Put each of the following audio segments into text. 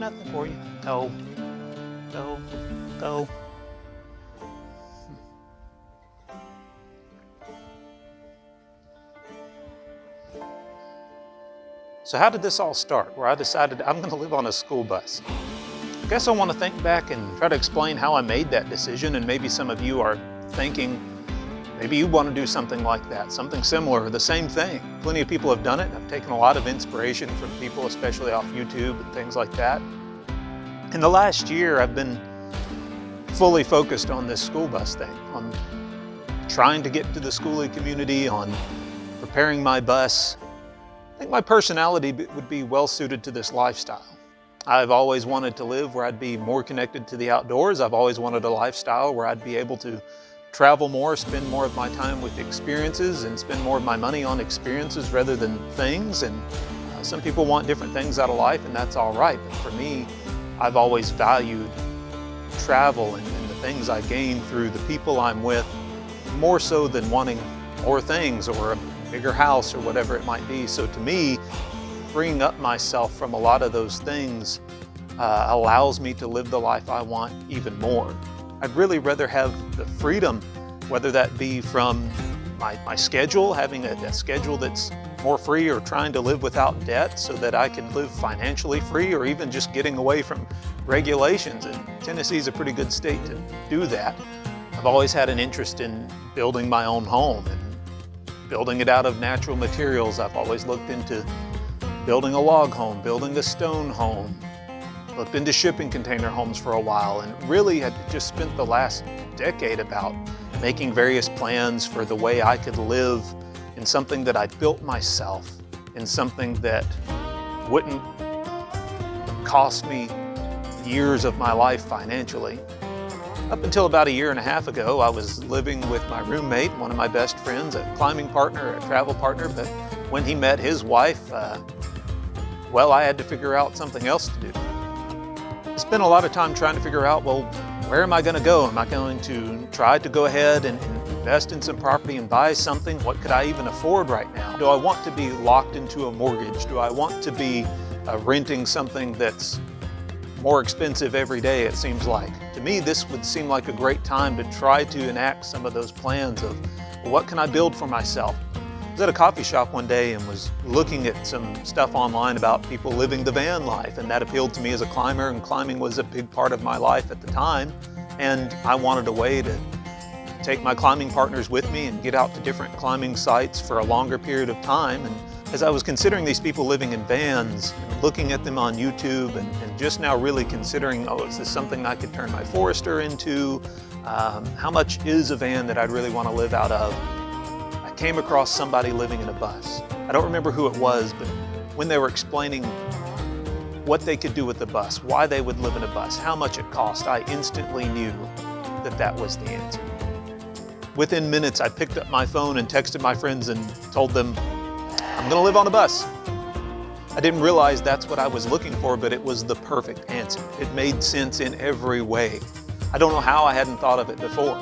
nothing for you. No, no, no. So how did this all start, where I decided I'm going to live on a school bus? I guess I want to think back and try to explain how I made that decision, and maybe some of you are thinking, maybe you want to do something like that, something similar, or the same thing. Plenty of people have done it. I've taken a lot of inspiration from people, especially off YouTube and things like that. In the last year, I've been fully focused on this school bus thing, on trying to get to the schoolie community, on preparing my bus. I think my personality would be well suited to this lifestyle. I've always wanted to live where I'd be more connected to the outdoors. I've always wanted a lifestyle where I'd be able to travel more, spend more of my time with experiences, and spend more of my money on experiences rather than things. And some people want different things out of life, and that's all right. But for me, I've always valued travel and the things I gain through the people I'm with, more so than wanting more things or a bigger house or whatever it might be. So to me, freeing up myself from a lot of those things allows me to live the life I want even more. I'd really rather have the freedom, whether that be from my schedule, having a schedule that's more free, or trying to live without debt so that I can live financially free, or even just getting away from regulations. And Tennessee's a pretty good state to do that. I've always had an interest in building my own home and building it out of natural materials. I've always looked into building a log home, building a stone home, looked into shipping container homes for a while, and really had just spent the last decade about making various plans for the way I could live in something that I built myself, in something that wouldn't cost me years of my life financially. Up until about a year and a half ago, I was living with my roommate, one of my best friends, a climbing partner, a travel partner, but when he met his wife, well, I had to figure out something else to do. I spent a lot of time trying to figure out, well, where am I going to go? Am I going to try to go ahead and invest in some property and buy something? What could I even afford right now? Do I want to be locked into a mortgage? Do I want to be renting something that's more expensive every day, it seems like? To me, this would seem like a great time to try to enact some of those plans of, well, what can I build for myself? I was at a coffee shop one day and was looking at some stuff online about people living the van life, and that appealed to me as a climber, and climbing was a big part of my life at the time. And I wanted a way to take my climbing partners with me and get out to different climbing sites for a longer period of time. And as I was considering these people living in vans, and looking at them on YouTube, and just now really considering, oh, is this something I could turn my Forester into? How much is a van that I'd really want to live out of? I came across somebody living in a bus. I don't remember who it was, but when they were explaining what they could do with the bus, why they would live in a bus, how much it cost, I instantly knew that that was the answer. Within minutes, I picked up my phone and texted my friends and told them, I'm gonna live on a bus. I didn't realize that's what I was looking for, but it was the perfect answer. It made sense in every way. I don't know how I hadn't thought of it before.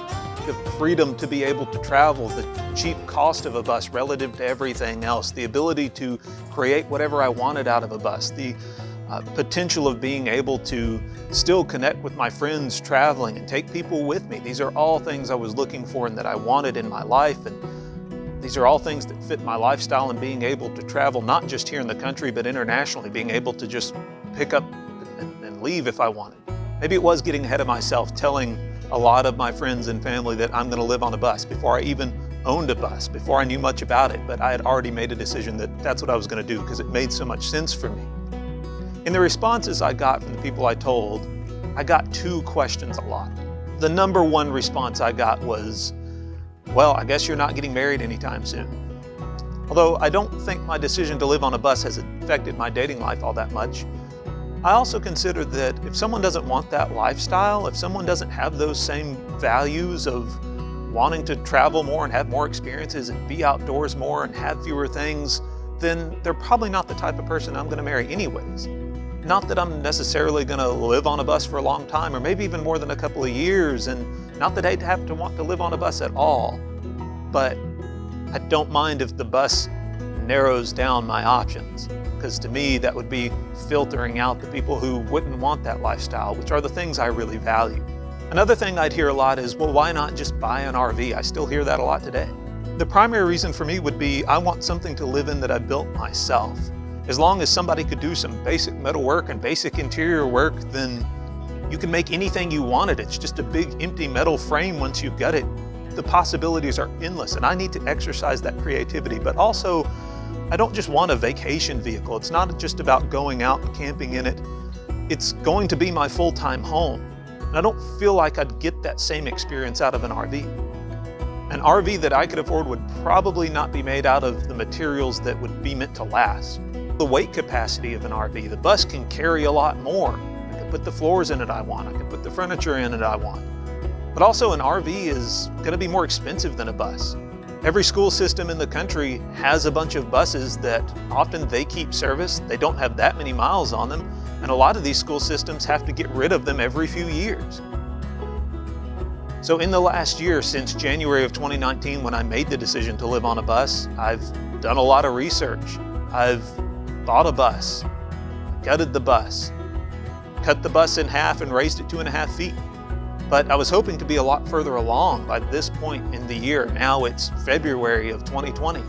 The freedom to be able to travel, the cheap cost of a bus relative to everything else, the ability to create whatever I wanted out of a bus, the potential of being able to still connect with my friends traveling and take people with me. These are all things I was looking for and that I wanted in my life. And these are all things that fit my lifestyle, and being able to travel, not just here in the country, but internationally, being able to just pick up and leave if I wanted. Maybe it was getting ahead of myself, telling a lot of my friends and family that I'm going to live on a bus before I even owned a bus, before I knew much about it, but I had already made a decision that that's what I was going to do because it made so much sense for me. In the responses I got from the people I told, I got two questions a lot. The number one response I got was, well, I guess you're not getting married anytime soon. Although I don't think my decision to live on a bus has affected my dating life all that much, I also consider that if someone doesn't want that lifestyle, if someone doesn't have those same values of wanting to travel more and have more experiences and be outdoors more and have fewer things, then they're probably not the type of person I'm going to marry anyways. Not that I'm necessarily going to live on a bus for a long time, or maybe even more than a couple of years, and not that I'd have to want to live on a bus at all, but I don't mind if the bus narrows down my options, because to me that would be filtering out the people who wouldn't want that lifestyle, which are the things I really value. Another thing I'd hear a lot is, well, why not just buy an RV? I still hear that a lot today. The primary reason for me would be I want something to live in that I built myself. As long as somebody could do some basic metal work and basic interior work, then you can make anything you wanted. It's just a big empty metal frame once you've got it. The possibilities are endless, and I need to exercise that creativity. But also, I don't just want a vacation vehicle. It's not just about going out and camping in it. It's going to be my full-time home. And I don't feel like I'd get that same experience out of an RV. An RV that I could afford would probably not be made out of the materials that would be meant to last. The weight capacity of an RV, the bus can carry a lot more. I can put the floors in it I want. I can put the furniture in it I want. But also an RV is going to be more expensive than a bus. Every school system in the country has a bunch of buses that often they keep service. They don't have that many miles on them. And a lot of these school systems have to get rid of them every few years. So in the last year, since January of 2019, when I made the decision to live on a bus, I've done a lot of research. I've bought a bus, gutted the bus, cut the bus in half and raised it 2.5 feet. But I was hoping to be a lot further along by this point in the year. Now it's February of 2020.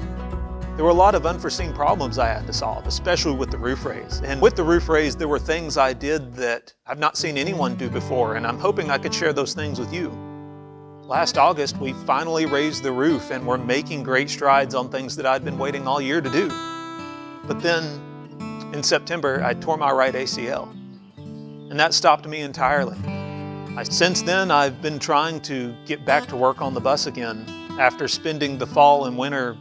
There were a lot of unforeseen problems I had to solve, especially with the roof raise. And with the roof raise, there were things I did that I've not seen anyone do before, and I'm hoping I could share those things with you. Last August, we finally raised the roof, and we're making great strides on things that I'd been waiting all year to do. But then, in September, I tore my right ACL, and that stopped me entirely. Since then, I've been trying to get back to work on the bus again after spending the fall and winter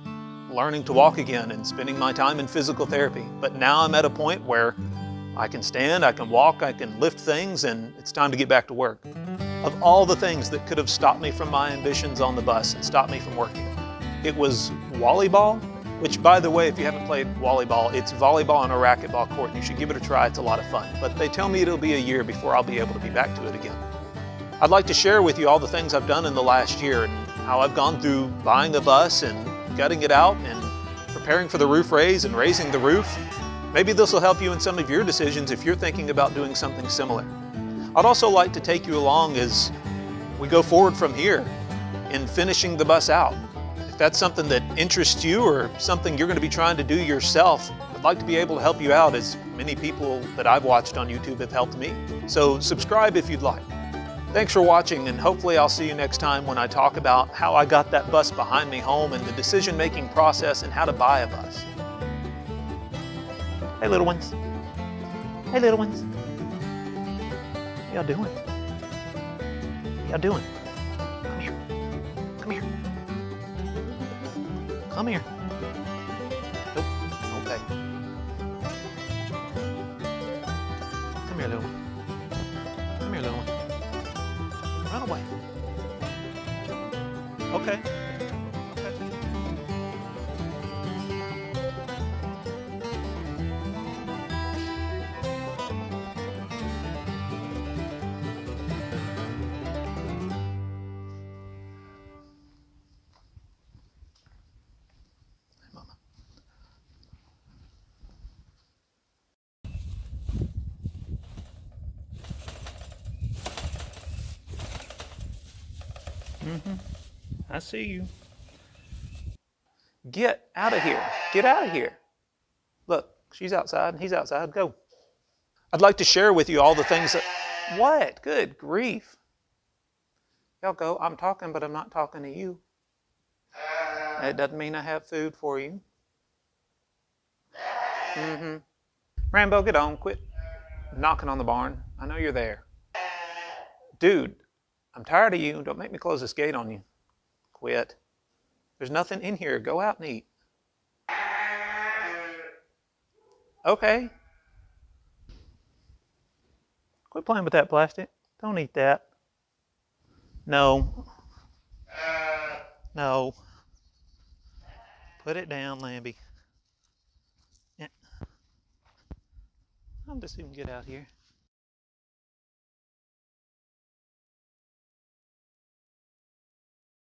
learning to walk again and spending my time in physical therapy. But now I'm at a point where I can stand, I can walk, I can lift things, and it's time to get back to work. Of all the things that could have stopped me from my ambitions on the bus and stopped me from working, it was volleyball, which, by the way, if you haven't played volleyball, it's volleyball on a racquetball court, and you should give it a try. It's a lot of fun. But they tell me it'll be a year before I'll be able to be back to it again. I'd like to share with you all the things I've done in the last year and how I've gone through buying a bus and gutting it out and preparing for the roof raise and raising the roof. Maybe this will help you in some of your decisions if you're thinking about doing something similar. I'd also like to take you along as we go forward from here in finishing the bus out. If that's something that interests you or something you're going to be trying to do yourself, I'd like to be able to help you out, as many people that I've watched on YouTube have helped me. So subscribe if you'd like. Thanks for watching, and hopefully I'll see you next time when I talk about how I got that bus behind me home and the decision-making process and how to buy a bus. Hey, little ones. Hey, little ones. How y'all doing? How y'all doing? Come here. Come here. Come here. Nope. Okay. Come here, little one. Come here, little one. Run away. Okay. Okay. Hey, Mama. I see you. Get out of here. Get out of here. Look, she's outside and he's outside. Go. I'd like to share with you all the things that... What? Good grief. Y'all go. I'm talking, but I'm not talking to you. That doesn't mean I have food for you. Rambo, get on. Quit knocking on the barn. I know you're there. Dude, I'm tired of you. Don't make me close this gate on you. Quit. There's nothing in here. Go out and eat. Okay. Quit playing with that plastic. Don't eat that. No. No. Put it down, Lambie. Yeah. I'm just even get out here.